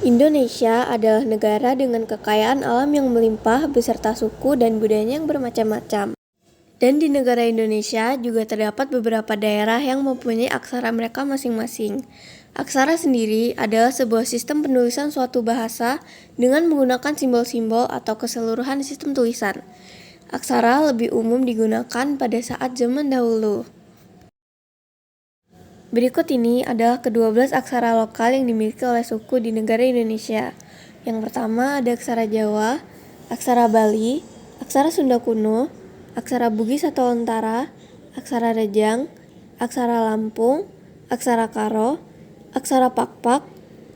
Indonesia adalah negara dengan kekayaan alam yang melimpah beserta suku dan budayanya yang bermacam-macam. Dan di negara Indonesia juga terdapat beberapa daerah yang mempunyai aksara mereka masing-masing. Aksara sendiri adalah sebuah sistem penulisan suatu bahasa dengan menggunakan simbol-simbol atau keseluruhan sistem tulisan. Aksara lebih umum digunakan pada saat zaman dahulu. Berikut ini adalah ke-12 aksara lokal yang dimiliki oleh suku di negara Indonesia. Yang pertama ada aksara Jawa, aksara Bali, aksara Sunda kuno, aksara Bugis atau Lontara, aksara Rejang, aksara Lampung, aksara Karo, aksara Pakpak,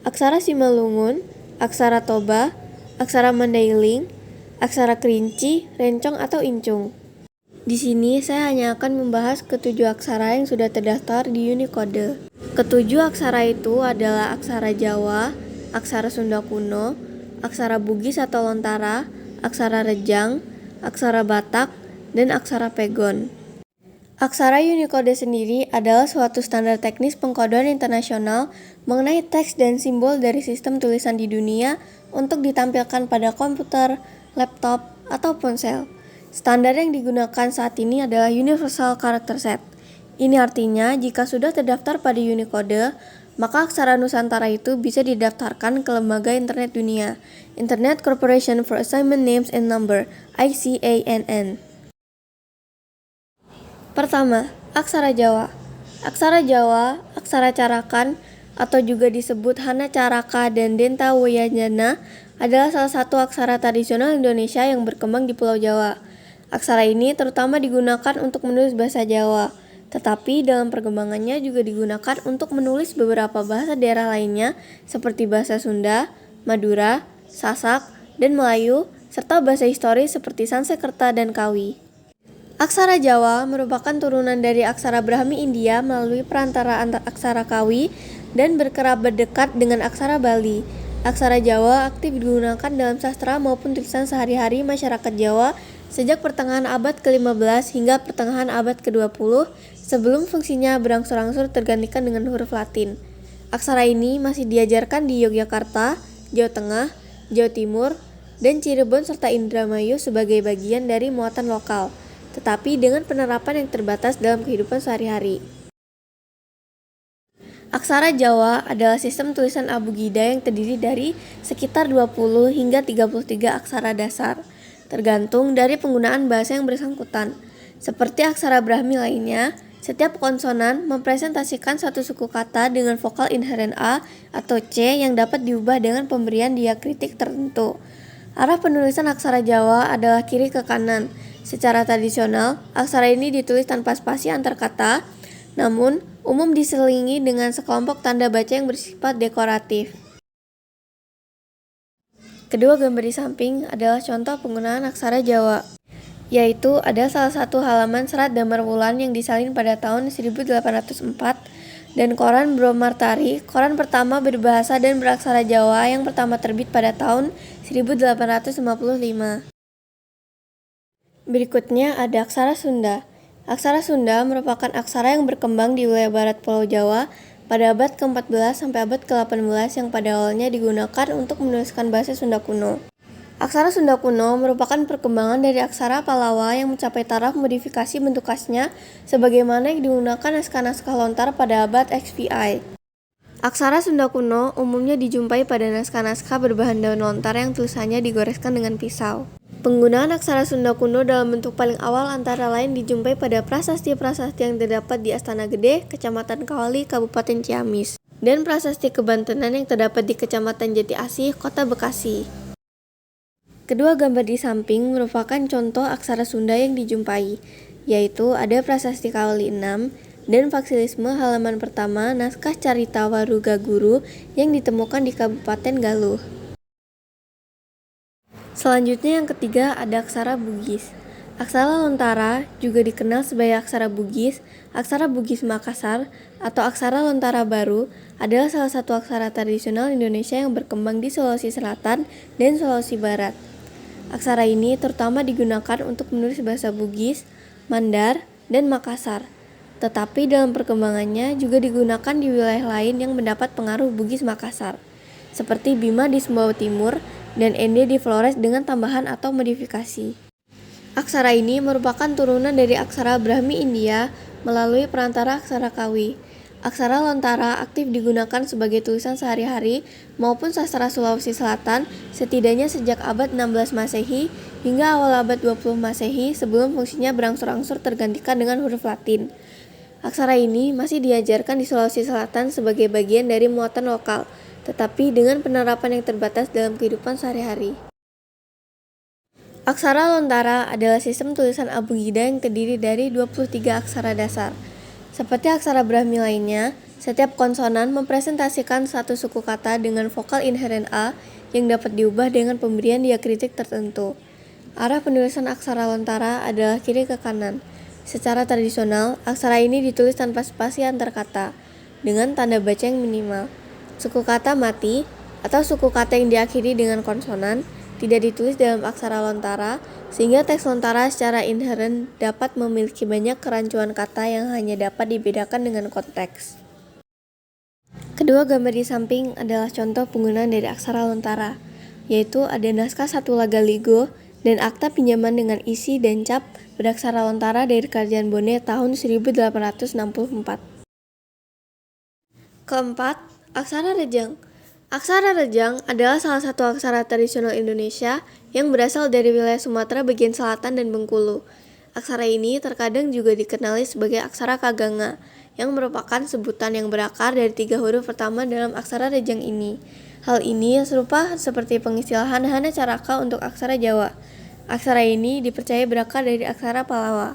aksara Simalungun, aksara Toba, aksara Mandailing, aksara Kerinci, Rencong atau Incung. Di sini saya hanya akan membahas ketujuh aksara yang sudah terdaftar di Unicode. Ketujuh aksara itu adalah aksara Jawa, aksara Sunda kuno, aksara Bugis atau Lontara, aksara Rejang, aksara Batak, dan aksara Pegon. Aksara Unicode sendiri adalah suatu standar teknis pengkodean internasional mengenai teks dan simbol dari sistem tulisan di dunia untuk ditampilkan pada komputer, laptop, atau ponsel. Standar yang digunakan saat ini adalah Universal Character Set. Ini artinya jika sudah terdaftar pada Unicode, maka aksara Nusantara itu bisa didaftarkan ke Lembaga Internet Dunia, Internet Corporation for Assignment Names and Number, ICANN. Pertama, aksara Jawa. Aksara Jawa, aksara Carakan, atau juga disebut Hana Caraka dan Denta Wayajana adalah salah satu aksara tradisional Indonesia yang berkembang di Pulau Jawa. Aksara ini terutama digunakan untuk menulis bahasa Jawa, tetapi dalam perkembangannya juga digunakan untuk menulis beberapa bahasa daerah lainnya seperti bahasa Sunda, Madura, Sasak, dan Melayu, serta bahasa historis seperti Sanskerta dan Kawi. Aksara Jawa merupakan turunan dari aksara Brahmi India melalui perantaraan aksara Kawi dan berkerabat dekat dengan aksara Bali. Aksara Jawa aktif digunakan dalam sastra maupun tulisan sehari-hari masyarakat Jawa sejak pertengahan abad ke-15 hingga pertengahan abad ke-20 sebelum fungsinya berangsur-angsur tergantikan dengan huruf Latin. Aksara ini masih diajarkan di Yogyakarta, Jawa Tengah, Jawa Timur, dan Cirebon serta Indramayu sebagai bagian dari muatan lokal, tetapi dengan penerapan yang terbatas dalam kehidupan sehari-hari. Aksara Jawa adalah sistem tulisan abugida yang terdiri dari sekitar 20 hingga 33 aksara dasar, tergantung dari penggunaan bahasa yang bersangkutan. Seperti aksara Brahmi lainnya, setiap konsonan mempresentasikan satu suku kata dengan vokal inheren A atau C yang dapat diubah dengan pemberian diakritik tertentu. Arah penulisan aksara Jawa adalah kiri ke kanan. Secara tradisional, aksara ini ditulis tanpa spasi antar kata, namun umum diselingi dengan sekelompok tanda baca yang bersifat dekoratif. Kedua gambar di samping adalah contoh penggunaan aksara Jawa, yaitu ada salah satu halaman serat Damar Wulan yang disalin pada tahun 1804 dan koran Bromartari, koran pertama berbahasa dan beraksara Jawa yang pertama terbit pada tahun 1855. Berikutnya ada aksara Sunda. Aksara Sunda merupakan aksara yang berkembang di wilayah barat Pulau Jawa pada abad ke-14 sampai abad ke-18 yang pada awalnya digunakan untuk menuliskan bahasa Sunda kuno. Aksara Sunda kuno merupakan perkembangan dari aksara Palawa yang mencapai taraf modifikasi bentuk khasnya sebagaimana yang digunakan naskah-naskah lontar pada abad XVI. Aksara Sunda kuno umumnya dijumpai pada naskah-naskah berbahan daun lontar yang tulisannya digoreskan dengan pisau. Penggunaan aksara Sunda kuno dalam bentuk paling awal antara lain dijumpai pada prasasti-prasasti yang terdapat di Astana Gede, Kecamatan Kawali, Kabupaten Ciamis, dan prasasti kebantenan yang terdapat di Kecamatan Jati Asih, Kota Bekasi. Kedua gambar di samping merupakan contoh aksara Sunda yang dijumpai, yaitu ada prasasti Kawali 6 dan faksilisme halaman pertama naskah Carita Waruga Guru yang ditemukan di Kabupaten Galuh. Selanjutnya yang ketiga ada aksara Bugis. Aksara Lontara juga dikenal sebagai aksara Bugis Makassar atau aksara Lontara Baru adalah salah satu aksara tradisional Indonesia yang berkembang di Sulawesi Selatan dan Sulawesi Barat. Aksara ini terutama digunakan untuk menulis bahasa Bugis, Mandar, dan Makassar. Tetapi dalam perkembangannya juga digunakan di wilayah lain yang mendapat pengaruh Bugis Makassar. seperti Bima di Sumbawa Timur dan Ende di Flores dengan tambahan atau modifikasi. Aksara ini merupakan turunan dari aksara Brahmi India melalui perantara aksara Kawi. Aksara Lontara aktif digunakan sebagai tulisan sehari-hari maupun sastra Sulawesi Selatan setidaknya sejak abad 16 Masehi hingga awal abad 20 Masehi sebelum fungsinya berangsur-angsur tergantikan dengan huruf Latin. Aksara ini masih diajarkan di Sulawesi Selatan sebagai bagian dari muatan lokal, tetapi dengan penerapan yang terbatas dalam kehidupan sehari-hari. Aksara Lontara adalah sistem tulisan abugida yang terdiri dari 23 aksara dasar. Seperti aksara Brahmi lainnya, setiap konsonan mempresentasikan satu suku kata dengan vokal inheren A yang dapat diubah dengan pemberian diakritik tertentu. Arah penulisan aksara Lontara adalah kiri ke kanan. Secara tradisional, aksara ini ditulis tanpa spasi antar kata, dengan tanda baca yang minimal. Suku kata mati, atau suku kata yang diakhiri dengan konsonan, tidak ditulis dalam aksara Lontara, sehingga teks Lontara secara inheren dapat memiliki banyak kerancuan kata yang hanya dapat dibedakan dengan konteks. Kedua gambar di samping adalah contoh penggunaan dari aksara Lontara, yaitu ada naskah satu Lagaligo dan akta pinjaman dengan isi dan cap beraksara Lontara dari Kerajaan Bone tahun 1864. Keempat, aksara Rejang. Aksara Rejang adalah salah satu aksara tradisional Indonesia yang berasal dari wilayah Sumatera bagian selatan dan Bengkulu. Aksara ini terkadang juga dikenali sebagai aksara Kaganga, yang merupakan sebutan yang berakar dari 3 huruf pertama dalam aksara Rejang ini. Hal ini serupa seperti pengistilahan Hana Caraka untuk aksara Jawa. Aksara ini dipercaya berakar dari aksara Palawa.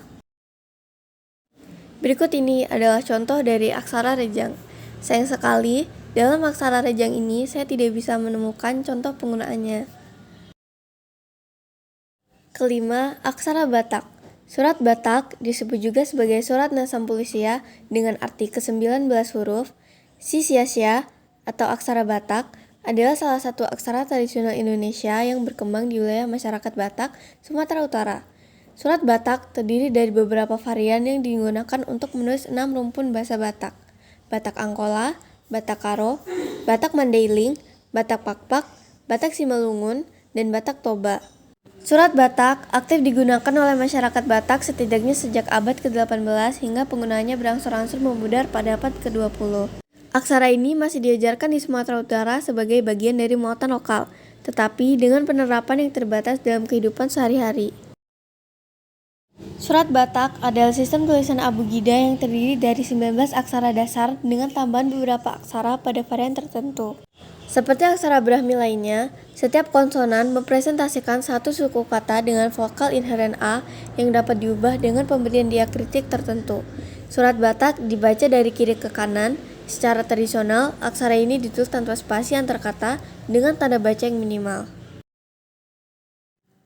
Berikut ini adalah contoh dari aksara Rejang. Sayang sekali, dalam aksara Rejang ini saya tidak bisa menemukan contoh penggunaannya. Kelima, aksara Batak. Surat Batak disebut juga sebagai surat Nasampulisia dengan arti ke-19 huruf. Sisiasya atau aksara Batak adalah salah satu aksara tradisional Indonesia yang berkembang di wilayah masyarakat Batak, Sumatera Utara. Surat Batak terdiri dari beberapa varian yang digunakan untuk menulis 6 rumpun bahasa Batak. Batak Angkola, Batak Karo, Batak Mandailing, Batak Pakpak, Batak Simalungun, dan Batak Toba. Surat Batak aktif digunakan oleh masyarakat Batak setidaknya sejak abad ke-18 hingga penggunaannya berangsur-angsur memudar pada abad ke-20. Aksara ini masih diajarkan di Sumatera Utara sebagai bagian dari muatan lokal, tetapi dengan penerapan yang terbatas dalam kehidupan sehari-hari. Surat Batak adalah sistem tulisan abugida yang terdiri dari 19 aksara dasar dengan tambahan beberapa aksara pada varian tertentu. Seperti aksara Brahmi lainnya, setiap konsonan mempresentasikan satu suku kata dengan vokal inheren A yang dapat diubah dengan pemberian diakritik tertentu. Surat Batak dibaca dari kiri ke kanan. Secara tradisional, aksara ini ditulis tanpa spasi antar kata dengan tanda baca yang minimal.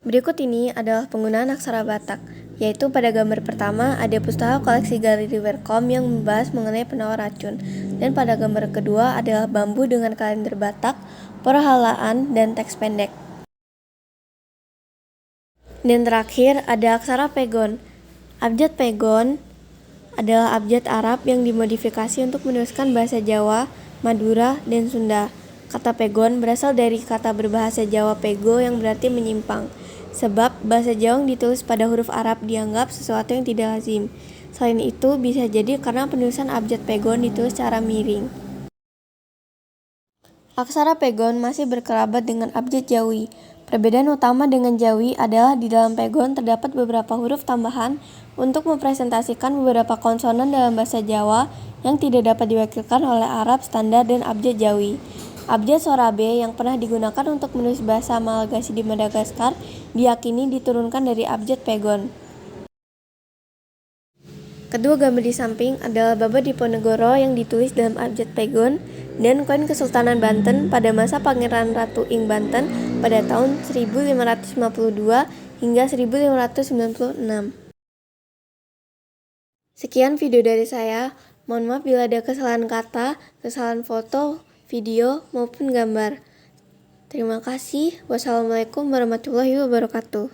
Berikut ini adalah penggunaan aksara Batak, yaitu pada gambar pertama ada pustaka koleksi Galeri Welcome yang membahas mengenai penawar racun, dan pada gambar kedua adalah bambu dengan kalender Batak, perhalaan, dan teks pendek. Dan terakhir ada aksara Pegon. Abjad Pegon adalah abjad Arab yang dimodifikasi untuk menuliskan bahasa Jawa, Madura, dan Sunda. Kata Pegon berasal dari kata berbahasa Jawa pego yang berarti menyimpang. Sebab bahasa Jawa yang ditulis pada huruf Arab dianggap sesuatu yang tidak lazim. Selain itu, bisa jadi karena penulisan abjad Pegon ditulis secara miring. Aksara Pegon masih berkerabat dengan abjad Jawi. Perbedaan utama dengan Jawi adalah di dalam Pegon terdapat beberapa huruf tambahan untuk mempresentasikan beberapa konsonan dalam bahasa Jawa yang tidak dapat diwakilkan oleh Arab standar dan abjad Jawi. Abjad Sorabe yang pernah digunakan untuk menulis bahasa Malagasy di Madagaskar diyakini diturunkan dari abjad Pegon. Kedua gambar di samping adalah Baba Diponegoro yang ditulis dalam abjad Pegon dan koin Kesultanan Banten pada masa Pangeran Ratu Ing Banten pada tahun 1552 hingga 1596. Sekian video dari saya. Mohon maaf bila ada kesalahan kata, kesalahan foto, video, maupun gambar. Terima kasih. Wassalamualaikum warahmatullahi wabarakatuh.